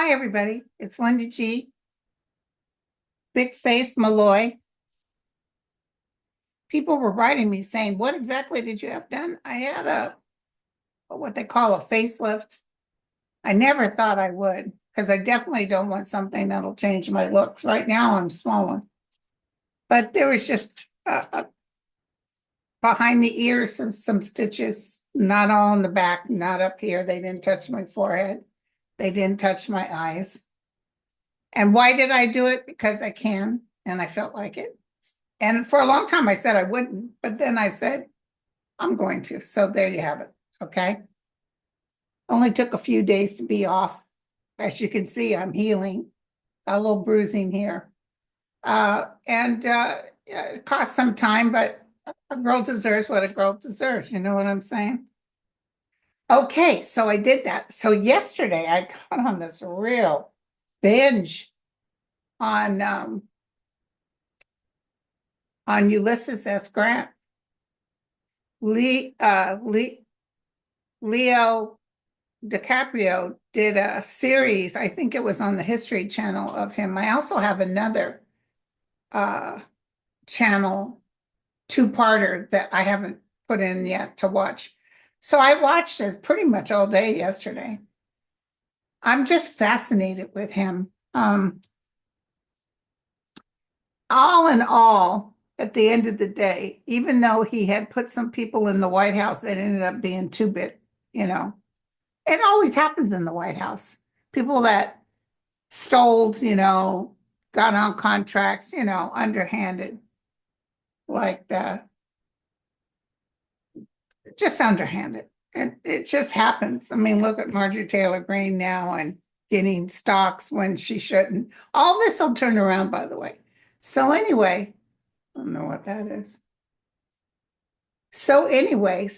Hi, everybody. It's Linda G. Big Face Malloy. People were writing me saying, what exactly did you have done? I had what they call a facelift. I never thought I would, because I definitely don't want something that'll change my looks. Right now, I'm swollen. But there was just behind the ears, some stitches, not all in the back, not up here. They didn't touch my forehead. They didn't touch my eyes. And why did I do it? Because I can, and I felt like it. And for a long time, I said I wouldn't, but then I said, I'm going to. So there you have it. Okay. Only took a few days to be off. As you can see, I'm healing. A little bruising here. It cost some time, but a girl deserves what a girl deserves. You know what I'm saying? Okay, so I did that. So yesterday I got on this real binge on Ulysses S Grant. Leo DiCaprio did a series, I think it was on the History Channel, of him. I also have another channel, two-parter, that I haven't put in yet to watch. So I watched this pretty much all day yesterday. I'm just fascinated with him. All in all, at the end of the day, even though he had put some people in the White House that ended up being two-bit, it always happens in the White House. People that stole, got on contracts, underhanded, like that. Just underhanded. And it just happens. I mean, look at Marjorie Taylor Greene now and getting stocks when she shouldn't. All this will turn around, by the way. So anyway, I don't know what that is. So anyway,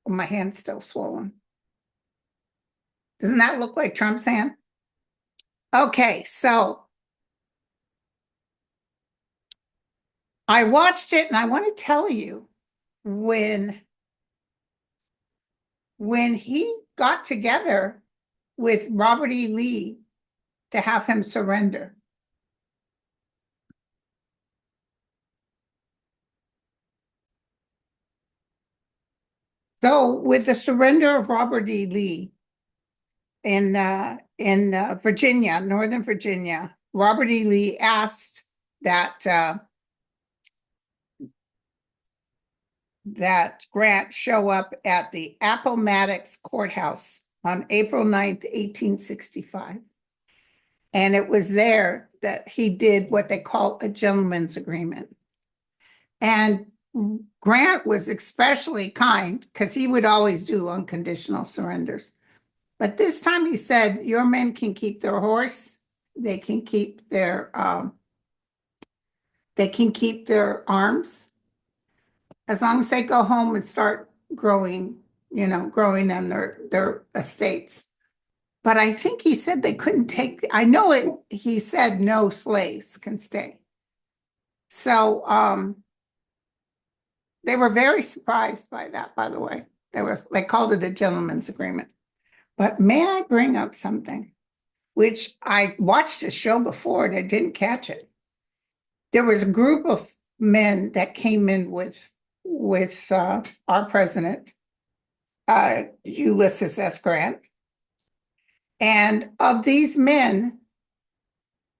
my hand's still swollen. Doesn't that look like Trump's hand? Okay, so I watched it, and I want to tell you, when he got together with Robert E. Lee to have him surrender. So with the surrender of Robert E. Lee in Virginia, Northern Virginia, Robert E. Lee asked that Grant show up at the Appomattox Courthouse on April 9th, 1865. And it was there that he did what they call a gentleman's agreement. And Grant was especially kind, because he would always do unconditional surrenders. But this time he said, your men can keep their horse, they can keep their arms, as long as they go home and start growing on their estates. But I think he said they couldn't take, I know it, he said no slaves can stay. So they were very surprised by that, by the way. They called it a gentleman's agreement. But may I bring up something, which I watched a show before and I didn't catch it. There was a group of men that came in with our president, Ulysses S. Grant. And of these men,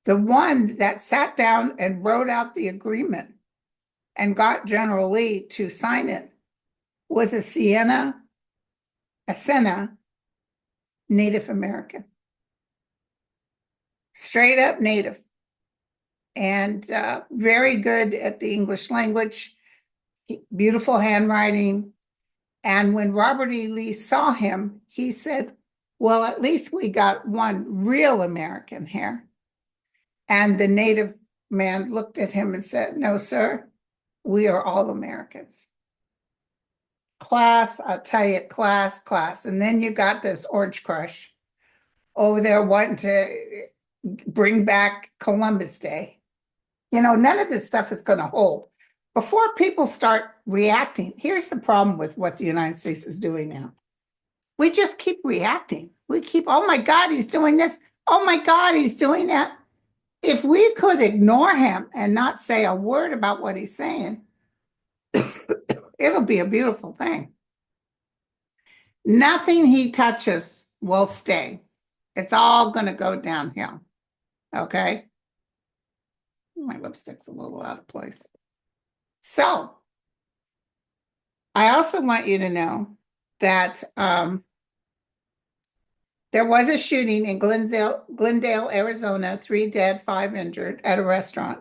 the one that sat down and wrote out the agreement and got General Lee to sign it was a Siena Native American. Straight up Native. And very good at the English language, beautiful handwriting. And when Robert E. Lee saw him, he said, well, at least we got one real American here. And the Native man looked at him and said, no, sir, we are all Americans. Class, I'll tell you, class. And then you got this Orange Crush over there wanting to bring back Columbus Day. None of this stuff is going to hold. Before people start reacting, here's the problem with what the United States is doing now. We just keep reacting. We keep, oh my God, he's doing this. Oh my God, he's doing that. If we could ignore him and not say a word about what he's saying, it'll be a beautiful thing. Nothing he touches will stay. It's all going to go downhill. Okay. My lipstick's a little out of place. So I also want you to know that there was a shooting in Glendale, Arizona, 3 dead, 5 injured at a restaurant.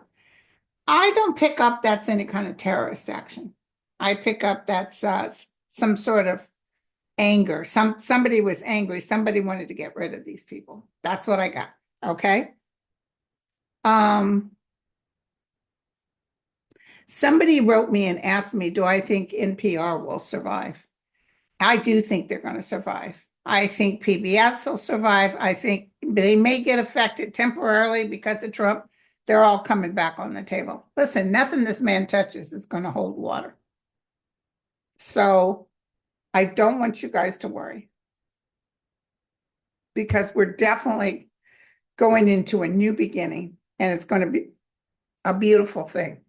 I don't pick up that's any kind of terrorist action. I pick up that's some sort of anger. Somebody was angry. Somebody wanted to get rid of these people. That's what I got. Okay. Somebody wrote me and asked me, do I think NPR will survive? I do think they're going to survive. I think PBS will survive. I think they may get affected temporarily because of Trump. They're all coming back on the table. Listen, nothing this man touches is going to hold water. So I don't want you guys to worry, because we're definitely going into a new beginning, and it's going to be a beautiful thing.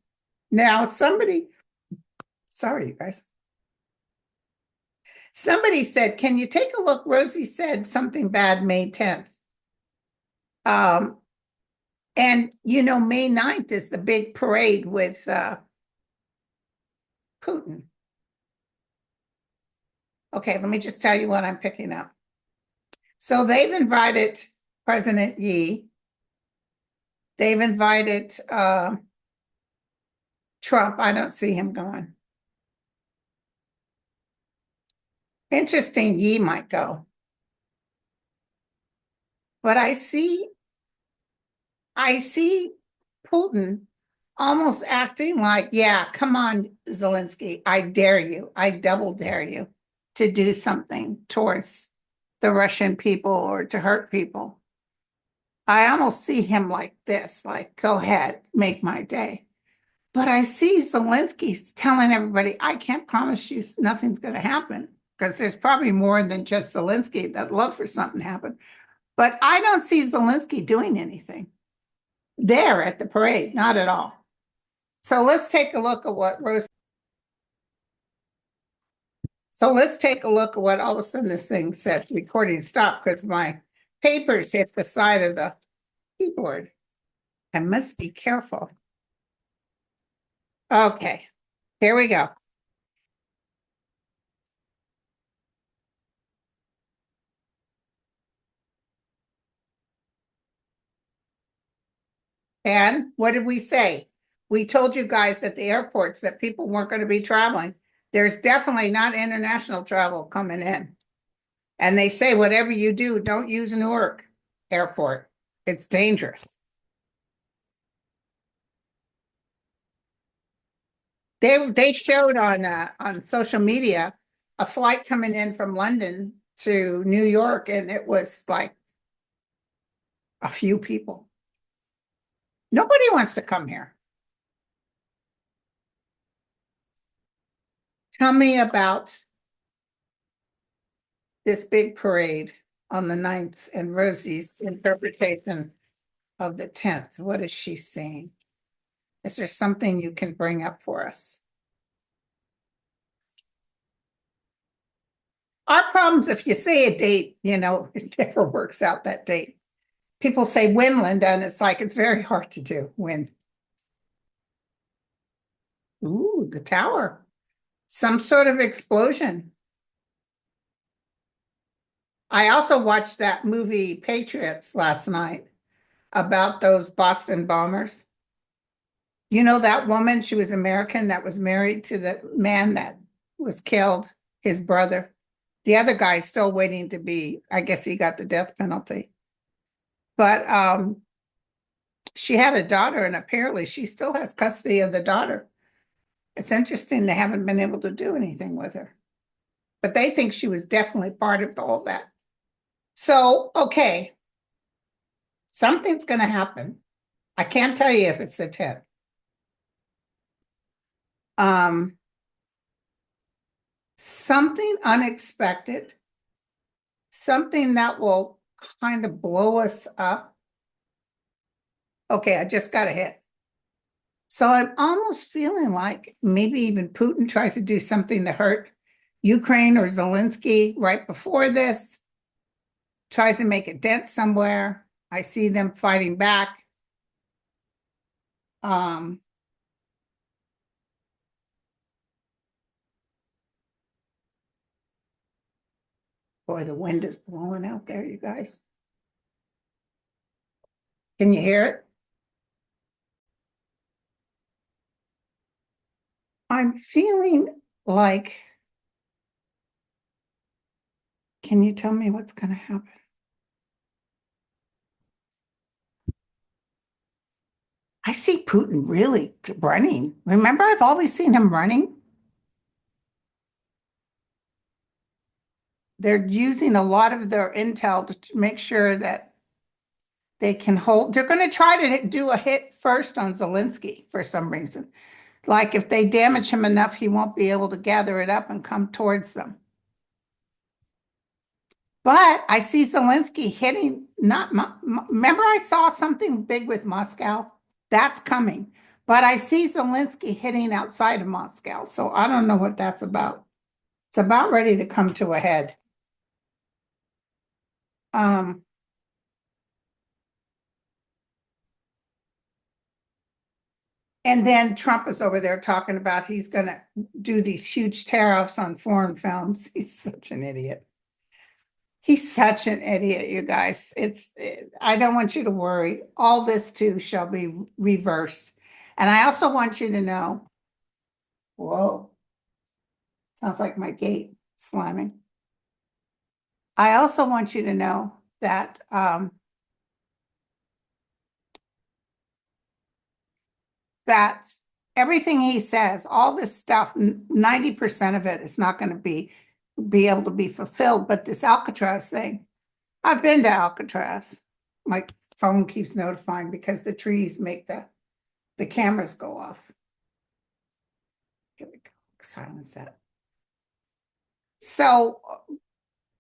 Now, sorry, you guys. Somebody said, can you take a look? Rosie said something bad May 10th. And May 9th is the big parade with Putin. Okay, let me just tell you what I'm picking up. So they've invited President Yi. They've invited Trump. I don't see him going. Interesting, Yi might go. But I see Putin almost acting like, yeah, come on, Zelenskyy, I dare you, I double dare you to do something towards the Russian people or to hurt people. I almost see him like this, like, go ahead, make my day. But I see Zelenskyy telling everybody, I can't promise you nothing's going to happen, because there's probably more than just Zelenskyy that love for something to happen. But I don't see Zelenskyy doing anything there at the parade, not at all. So let's take a look at what Rose. So let's take a look at what all of a sudden this thing says recording stop, because my papers hit the side of the keyboard. I must be careful. Okay, here we go. And what did we say? We told you guys at the airports that people weren't going to be traveling. There's definitely not international travel coming in. And they say, whatever you do, don't use Newark Airport. It's dangerous. They showed on social media a flight coming in from London to New York, and it was like a few people. Nobody wants to come here. Tell me about this big parade on the 9th and Rosie's interpretation of the 10th. What is she saying? Is there something you can bring up for us? Our problems, if you say a date, it never works out, that date. People say when, Linda, and it's like, it's very hard to do. When? Ooh, the tower. Some sort of explosion. I also watched that movie Patriots last night about those Boston bombers. You know that woman, she was American, that was married to the man that was killed, his brother. The other guy's still waiting to be, I guess he got the death penalty. But she had a daughter, and apparently she still has custody of the daughter. It's interesting they haven't been able to do anything with her. But they think she was definitely part of all that. So, okay, something's going to happen. I can't tell you if it's the 10th. Something unexpected something that will kind of blow us up. Okay, I just got a hit. So I'm almost feeling like maybe even Putin tries to do something to hurt Ukraine or Zelenskyy right before this, tries to make a dent somewhere. I see them fighting back. Boy, the wind is blowing out there, you guys. Can you hear it? I'm feeling like, can you tell me what's going to happen? I see Putin really running. Remember, I've always seen him running. They're using a lot of their intel to make sure that they can hold. They're going to try to do a hit first on Zelenskyy for some reason. Like if they damage him enough, he won't be able to gather it up and come towards them. But I see Zelenskyy hitting, remember I saw something big with Moscow? That's coming. But I see Zelenskyy hitting outside of Moscow. So I don't know what that's about. It's about ready to come to a head. And then Trump is over there talking about he's going to do these huge tariffs on foreign films. He's such an idiot. He's such an idiot, you guys. I don't want you to worry. All this too shall be reversed. And I also want you to know, whoa, sounds like my gate slamming. I also want you to know that that everything he says, all this stuff, 90% of it is not going to be able to be fulfilled. But this Alcatraz thing, I've been to Alcatraz. My phone keeps notifying because the trees make the cameras go off. Here we go. Silence that. So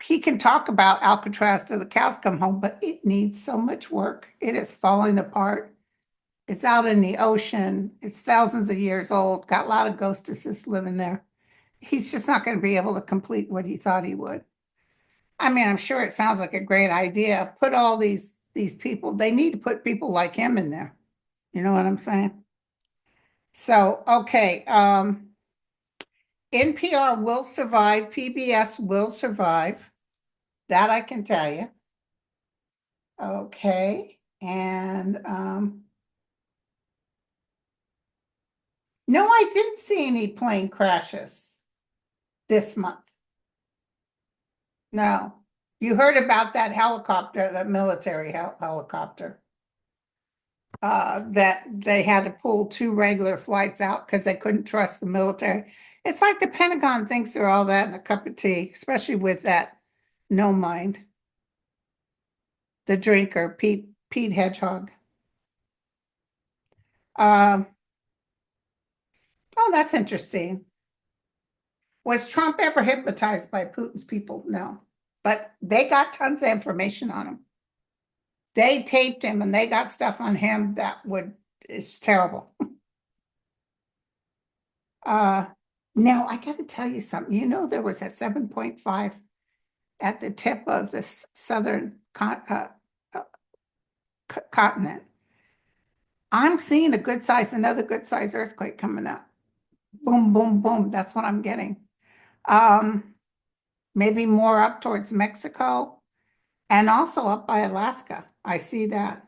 he can talk about Alcatraz till the cows come home, but it needs so much work. It is falling apart. It's out in the ocean. It's thousands of years old. Got a lot of ghostesses living there. He's just not going to be able to complete what he thought he would. I mean, I'm sure it sounds like a great idea. Put all these people, they need to put people like him in there. You know what I'm saying? So, okay. NPR will survive. PBS will survive. That I can tell you. Okay. And no, I didn't see any plane crashes this month. No. You heard about that helicopter, that military helicopter, that they had to pull 2 regular flights out because they couldn't trust the military. It's like the Pentagon thinks they're all that in a cup of tea, especially with that no mind, the drinker, Pete Hedgehog. Oh, that's interesting. Was Trump ever hypnotized by Putin's people? No. But they got tons of information on him. They taped him and they got stuff on him that is terrible. Now I got to tell you something. You know, there was a 7.5 at the tip of the southern continent. I'm seeing another good size earthquake coming up. Boom, boom, boom. That's what I'm getting. Maybe more up towards Mexico and also up by Alaska. I see that.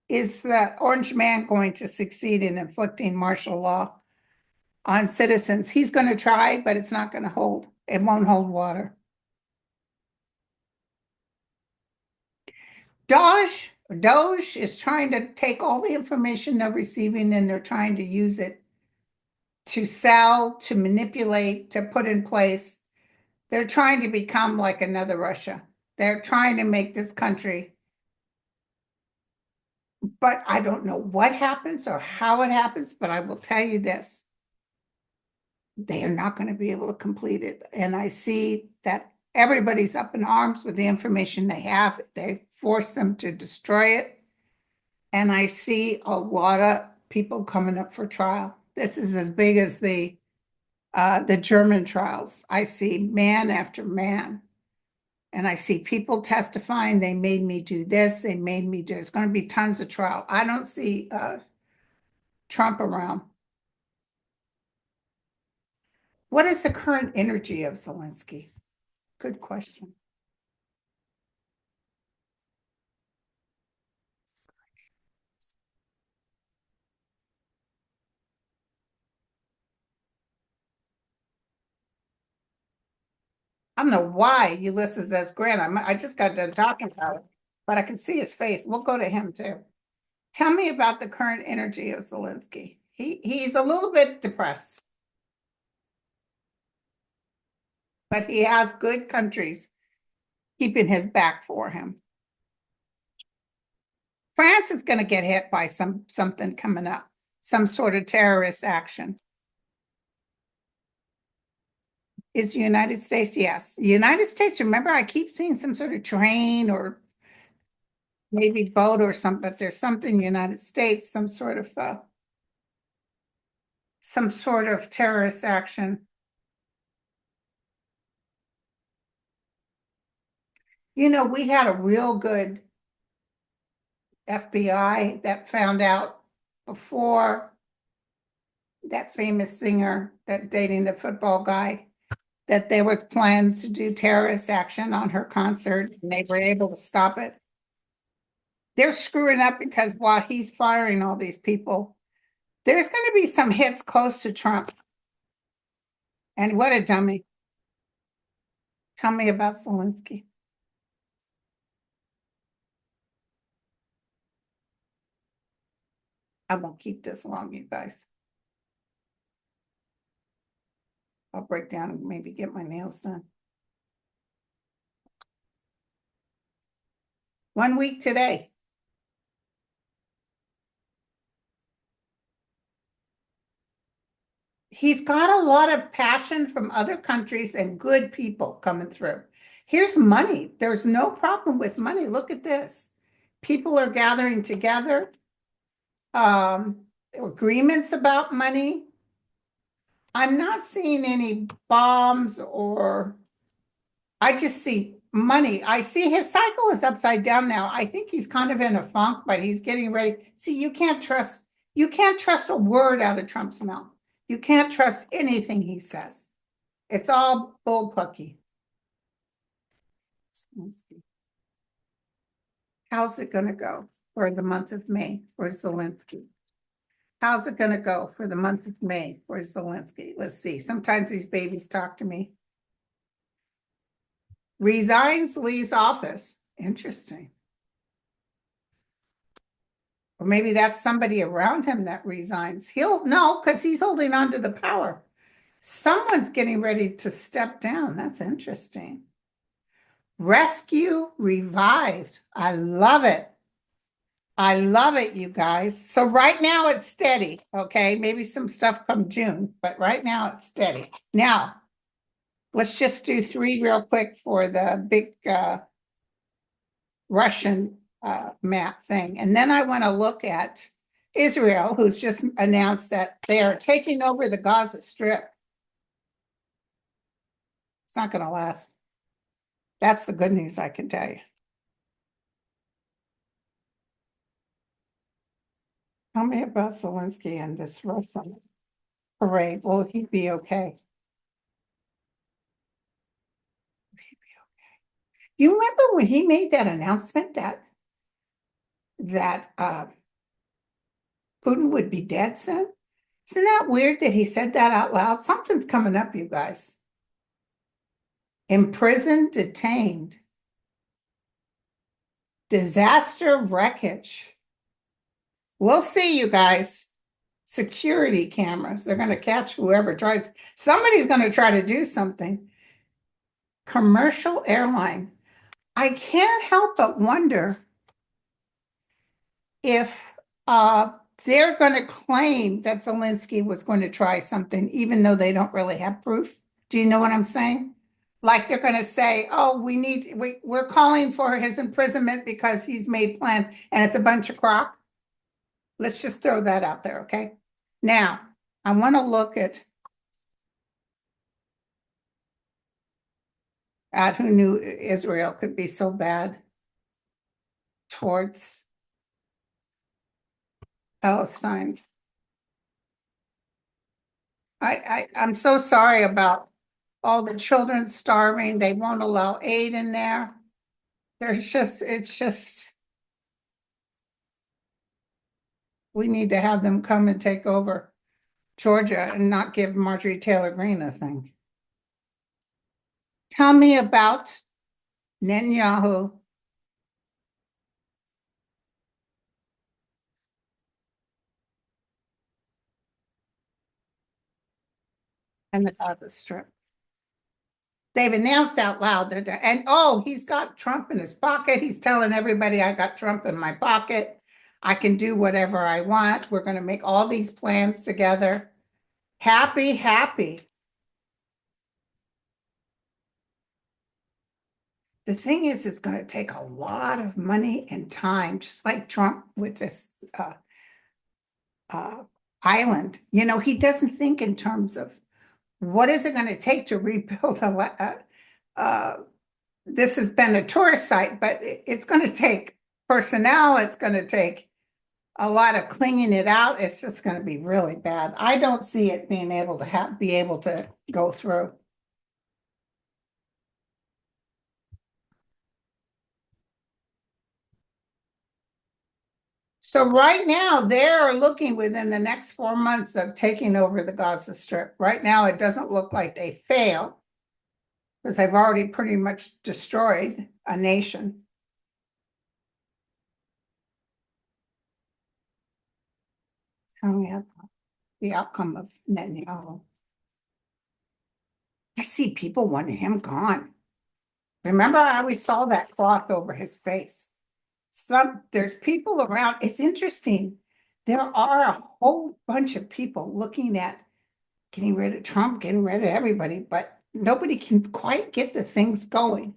Is the Orange Man going to succeed in inflicting martial law on citizens? He's going to try, but it's not going to hold. It won't hold water. Doge is trying to take all the information they're receiving and they're trying to use it to sell, to manipulate, to put in place. They're trying to become like another Russia. They're trying to make this country But I don't know what happens or how it happens, but I will tell you this. They are not going to be able to complete it. And I see that everybody's up in arms with the information they have. They force them to destroy it. And I see a lot of people coming up for trial. This is as big as the German trials. I see man after man. And I see people testifying, they made me do this, they made me do, it's going to be tons of trial. I don't see Trump around. What is the current energy of Zelenskyy? Good question. I don't know why Ulysses S Grant. I just got done talking about it, but I can see his face. We'll go to him too. Tell me about the current energy of Zelenskyy. He's a little bit depressed, but he has good countries keeping his back for him. France is going to get hit by something coming up, some sort of terrorist action. Is the United States? Yes. The United States, remember, I keep seeing some sort of train or maybe boat or something, but there's something United States, some sort of terrorist action. You know, we had a real good FBI that found out before that famous singer that dating the football guy that there was plans to do terrorist action on her concert, and they were able to stop it. They're screwing up because while he's firing all these people, there's going to be some hits close to Trump. And what a dummy. Tell me about Zelenskyy. I won't keep this long, you guys. I'll break down and maybe get my nails done. 1 week today. He's got a lot of passion from other countries and good people coming through. Here's money. There's no problem with money. Look at this. People are gathering together. Agreements about money. I'm not seeing any bombs or I just see money. I see his cycle is upside down now. I think he's kind of in a funk, but he's getting ready. See, you can't trust a word out of Trump's mouth. You can't trust anything he says. It's all bullpucky. How's it going to go for the month of May for Zelenskyy? How's it going to go for the month of May for Zelenskyy? Let's see. Sometimes these babies talk to me. Resigns, leaves office. Interesting. Or maybe that's somebody around him that resigns. No, because he's holding on to the power. Someone's getting ready to step down. That's interesting. Rescue revived. I love it. I love it, you guys. So right now it's steady, okay? Maybe some stuff come June, but right now it's steady. Now, let's just do 3 real quick for the big Russian map thing. And then I want to look at Israel, who's just announced that they are taking over the Gaza Strip. It's not going to last. That's the good news I can tell you. Tell me about Zelenskyy and this Russian parade. Will he be okay? You remember when he made that announcement that Putin would be dead soon? Isn't that weird that he said that out loud? Something's coming up, you guys. Imprisoned, detained. Disaster wreckage. We'll see, you guys. Security cameras. They're going to catch whoever tries. Somebody's going to try to do something. Commercial airline. I can't help but wonder if they're going to claim that Zelenskyy was going to try something, even though they don't really have proof. Do you know what I'm saying? Like they're going to say, "Oh, we're calling for his imprisonment because he's made plans," and it's a bunch of crock. Let's just throw that out there, okay? Now, I want to look at who knew Israel could be so bad towards Palestine. I'm so sorry about all the children starving. They won't allow aid in there. It's just, we need to have them come and take over Georgia and not give Marjorie Taylor Greene a thing. Tell me about Netanyahu and the Gaza Strip. They've announced out loud that, and oh, he's got Trump in his pocket. He's telling everybody, I got Trump in my pocket. I can do whatever I want. We're going to make all these plans together. Happy, happy. The thing is, it's going to take a lot of money and time, just like Trump with this uh, island. You know, he doesn't think in terms of what is it going to take to rebuild this has been a tourist site, but it's going to take personnel. It's going to take a lot of cleaning it out. It's just going to be really bad. I don't see it being able to be able to go through. So right now they're looking within the next 4 months of taking over the Gaza Strip. Right now it doesn't look like they fail because they've already pretty much destroyed a nation. Tell me the outcome of Netanyahu. I see people wanting him gone. Remember, I always saw that cloth over his face. There's people around. It's interesting. There are a whole bunch of people looking at getting rid of Trump, getting rid of everybody, but nobody can quite get the things going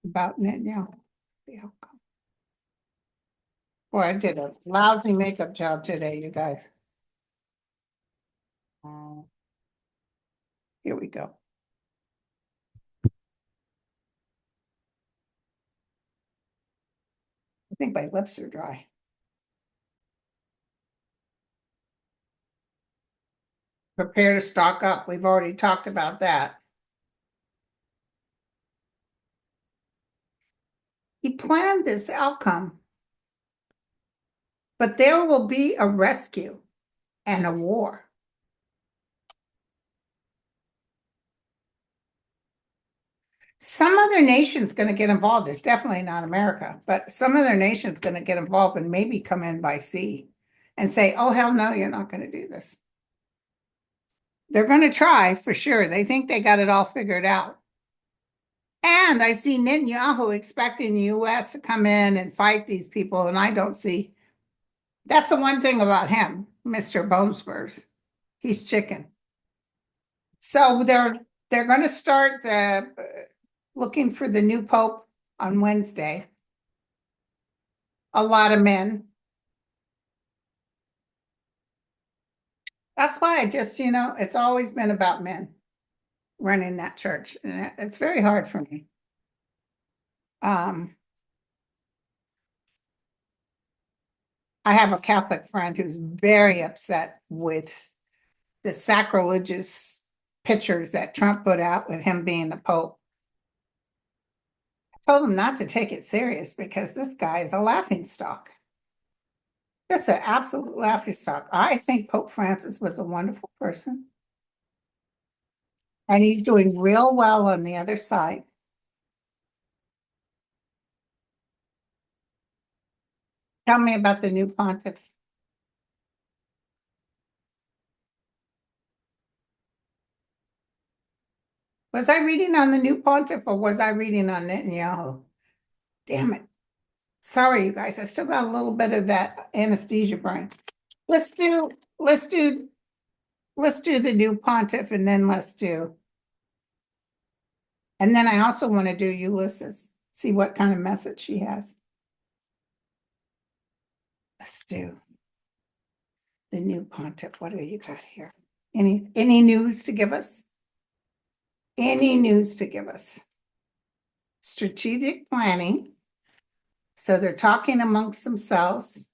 about Netanyahu. The outcome. Boy, I did a lousy makeup job today, you guys. Here we go. I think my lips are dry. Prepare to stock up. We've already talked about that. He planned this outcome, but there will be a rescue and a war. Some other nation's going to get involved. It's definitely not America, but some other nation's going to get involved and maybe come in by sea and say, oh, hell no, you're not going to do this. They're going to try for sure. They think they got it all figured out. And I see Netanyahu expecting the US to come in and fight these people, and I don't see. That's the one thing about him, Mr. Bone Spurs. He's chicken. So they're going to start looking for the new pope on Wednesday. A lot of men. That's why I just, it's always been about men running that church. And it's very hard for me. I have a Catholic friend who's very upset with the sacrilegious pictures that Trump put out with him being the Pope. I told him not to take it serious because this guy is a laughingstock. Just an absolute laughingstock. I think Pope Francis was a wonderful person. And he's doing real well on the other side. Tell me about the new pontiff. Was I reading on the new pontiff or was I reading on Netanyahu? Damn it. Sorry, you guys, I still got a little bit of that anesthesia brain. Let's do the new pontiff and then and then I also want to do Ulysses, see what kind of message she has. Let's do the new pontiff. What do you got here? Any news to give us? Any news to give us? Strategic planning. So they're talking amongst themselves.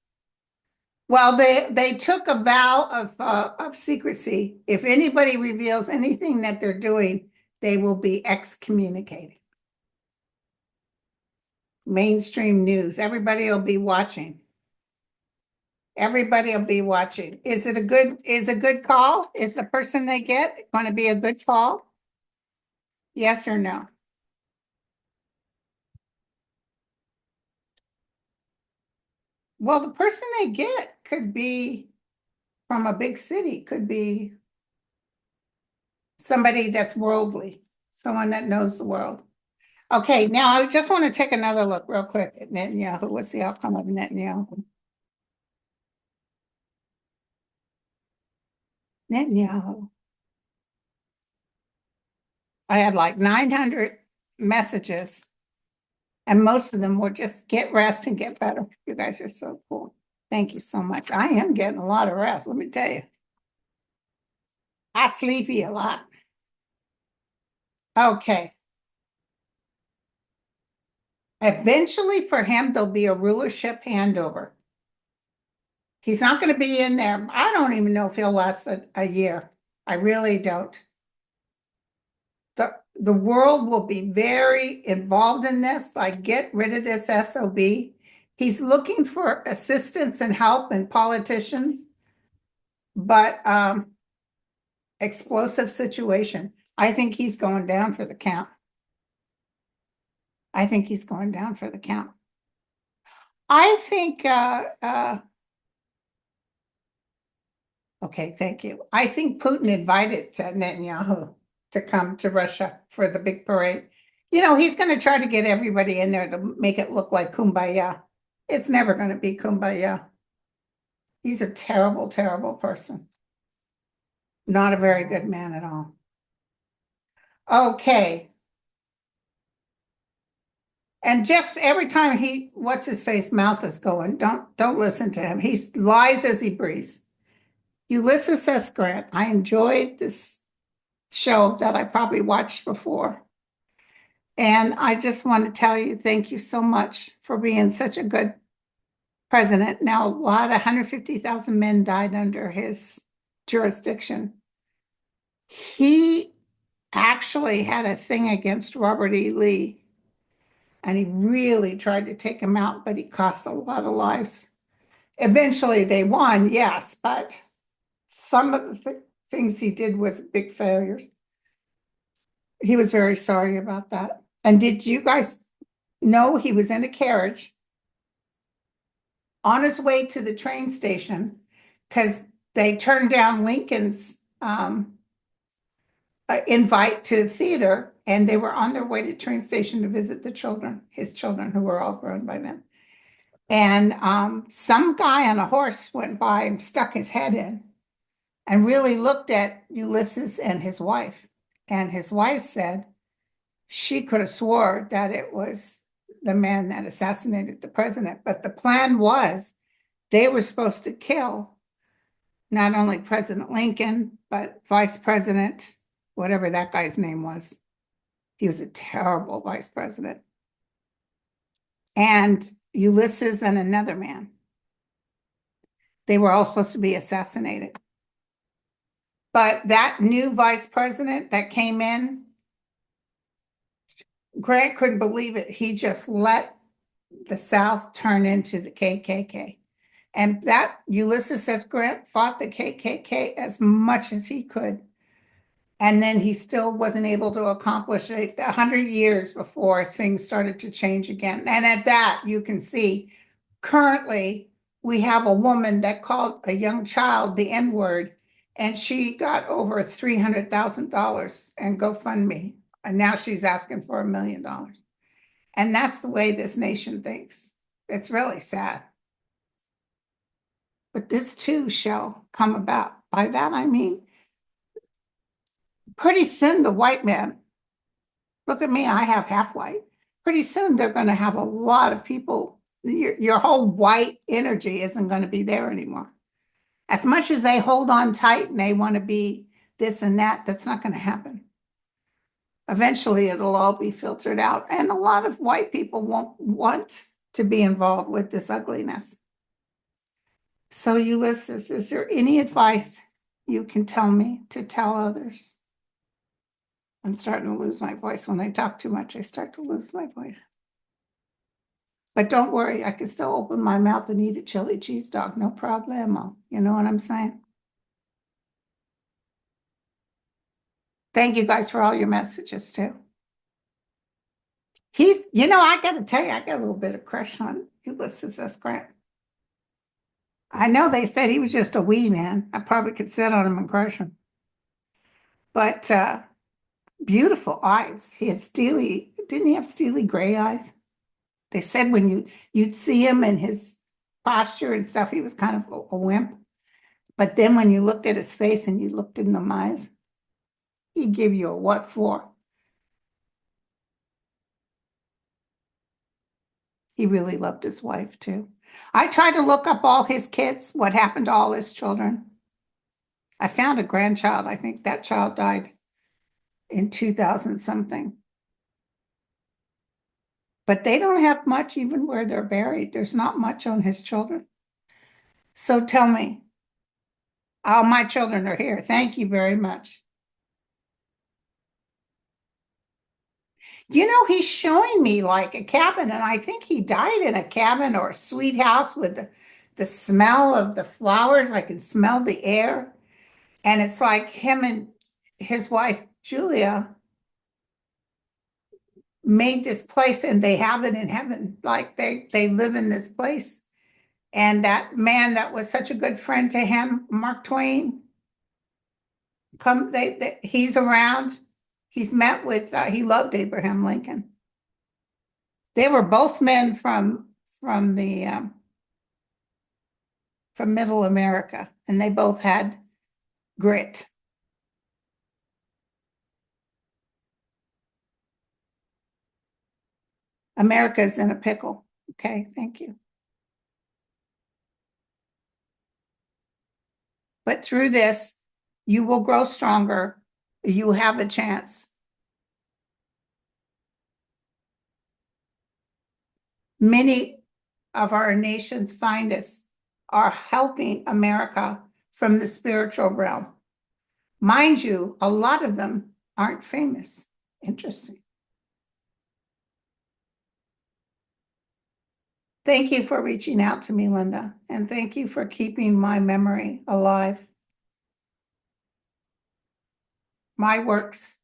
Well, they took a vow of secrecy. If anybody reveals anything that they're doing, they will be excommunicated. Mainstream news. Everybody will be watching. Everybody will be watching. Is a good call? Is the person they get going to be a good call? Yes or no? Well, the person they get could be from a big city, could be somebody that's worldly, someone that knows the world. Okay, now I just want to take another look real quick at Netanyahu. What's the outcome of Netanyahu? Netanyahu. I had like 900 messages, and most of them were just get rest and get better. You guys are so cool. Thank you so much. I am getting a lot of rest, let me tell you. I sleepy a lot. Okay. Eventually for him, there'll be a rulership handover. He's not going to be in there. I don't even know if he'll last a year. I really don't. The world will be very involved in this, like get rid of this SOB. He's looking for assistance and help in politicians, but explosive situation. I think he's going down for the count. I think he's going down for the count. I think, okay, thank you. I think Putin invited Netanyahu to come to Russia for the big parade. You know, he's going to try to get everybody in there to make it look like kumbaya. It's never going to be kumbaya. He's a terrible, terrible person. Not a very good man at all. Okay. And just every time what's his face mouth is going, don't listen to him. He lies as he breathes. Ulysses S Grant. I enjoyed this show that I probably watched before. And I just want to tell you, thank you so much for being such a good president. Now, 150,000 men died under his jurisdiction. He actually had a thing against Robert E. Lee, and he really tried to take him out, but he cost a lot of lives. Eventually they won, yes, but some of the things he did was big failures. He was very sorry about that. And did you guys know he was in a carriage on his way to the train station because they turned down Lincoln's invite to the theater, and they were on their way to the train station to visit the children, his children, who were all grown by then. And some guy on a horse went by and stuck his head in and really looked at Ulysses and his wife. And his wife said she could have swore that it was the man that assassinated the president. But the plan was they were supposed to kill not only President Lincoln, but Vice President, whatever that guy's name was. He was a terrible vice president. And Ulysses and another man. They were all supposed to be assassinated. But that new vice president that came in, Grant couldn't believe it. He just let the South turn into the KKK. And that Ulysses S. Grant fought the KKK as much as he could. And then he still wasn't able to accomplish it 100 years before things started to change again. And at that, you can see currently we have a woman that called a young child the N-word, and she got over $300,000 and GoFundMe. And now she's asking for $1 million. And that's the way this nation thinks. It's really sad. But this too shall come about. By that I mean, pretty soon the white man, look at me, I have half white. Pretty soon they're going to have a lot of people. Your whole white energy isn't going to be there anymore. As much as they hold on tight and they want to be this and that, that's not going to happen. Eventually it'll all be filtered out. And a lot of white people won't want to be involved with this ugliness. So Ulysses, is there any advice you can tell me to tell others? I'm starting to lose my voice. When I talk too much, I start to lose my voice. But don't worry, I can still open my mouth and eat a chili cheese dog, no problemo. You know what I'm saying? Thank you guys for all your messages too. I got to tell you, I got a little bit of crush on Ulysses S Grant. I know they said he was just a wee man. I probably could sit on him and crush him. But beautiful eyes. He had didn't he have steely gray eyes? They said when you'd see him and his posture and stuff, he was kind of a wimp. But then when you looked at his face and you looked in the eyes, he'd give you a what for. He really loved his wife too. I tried to look up all his kids, what happened to all his children. I found a grandchild. I think that child died in 2000 something. But they don't have much even where they're buried. There's not much on his children. So tell me, all my children are here. Thank you very much. He's showing me like a cabin, and I think he died in a cabin or a sweet house with the smell of the flowers. I can smell the air. And it's like him and his wife, Julia, made this place and they have it in heaven. Like they live in this place. And that man that was such a good friend to him, Mark Twain, he's around. He's met with, he loved Abraham Lincoln. They were both men from Middle America, and they both had grit. America's in a pickle. Okay, thank you. But through this, you will grow stronger. You have a chance. Many of our nation's finest are helping America from the spiritual realm. Mind you, a lot of them aren't famous. Interesting. Thank you for reaching out to me, Linda, and thank you for keeping my memory alive. My works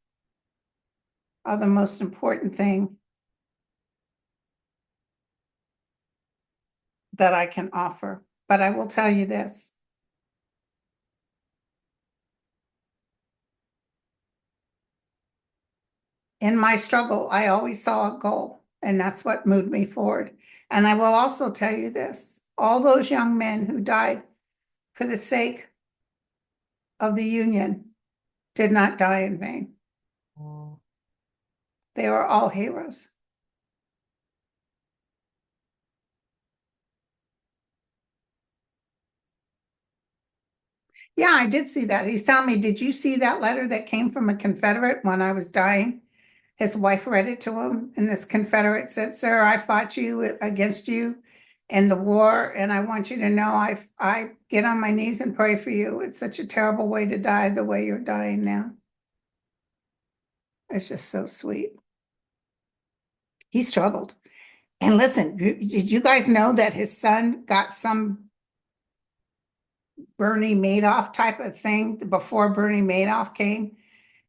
are the most important thing that I can offer. But I will tell you this. In my struggle, I always saw a goal, and that's what moved me forward. And I will also tell you this, all those young men who died for the sake of the Union did not die in vain. They were all heroes. Yeah, I did see that. He's telling me, did you see that letter that came from a Confederate when I was dying? His wife read it to him, and this Confederate said, "Sir, I fought against you in the war, and I want you to know I get on my knees and pray for you. It's such a terrible way to die, the way you're dying now." It's just so sweet. He struggled. And listen, did you guys know that his son got some Bernie Madoff type of thing before Bernie Madoff came,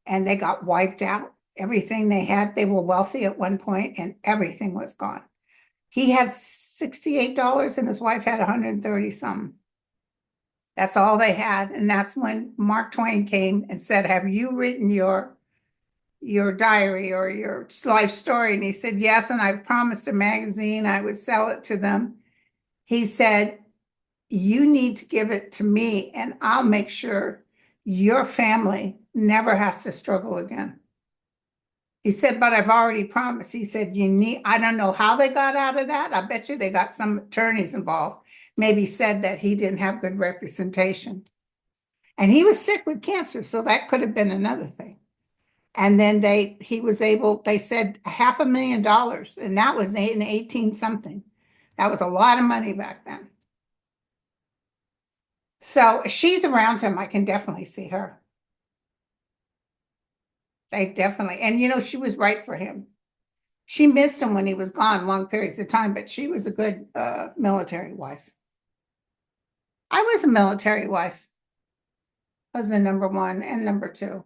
and they got wiped out? Everything they had, they were wealthy at one point, and everything was gone. He had $68 and his wife had 130 something. That's all they had. And that's when Mark Twain came and said, "Have you written your your diary or your life story? And he said, yes. And I promised a magazine I would sell it to them. He said, you need to give it to me and I'll make sure your family never has to struggle again. He said, but I've already promised. He said, I don't know how they got out of that. I bet you they got some attorneys involved, maybe said that he didn't have good representation. And he was sick with cancer, so that could have been another thing. And then they said $500,000, and that was in 18 something. That was a lot of money back then. So she's around him. I can definitely see her. I definitely, and she was right for him. She missed him when he was gone long periods of time, but she was a good military wife. I was a military wife, husband number one and number two.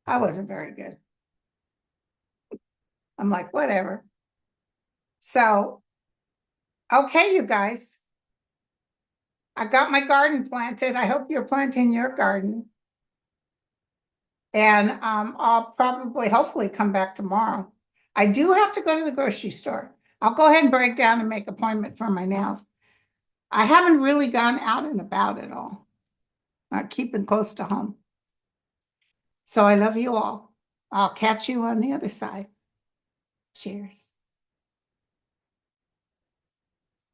I wasn't very good. I'm like, whatever. So, okay, you guys, I got my garden planted. I hope you're planting your garden. And I'll probably, hopefully, come back tomorrow. I do have to go to the grocery store. I'll go ahead and break down and make an appointment for my nails. I haven't really gone out and about at all. Not keeping close to home. So I love you all. I'll catch you on the other side. Cheers.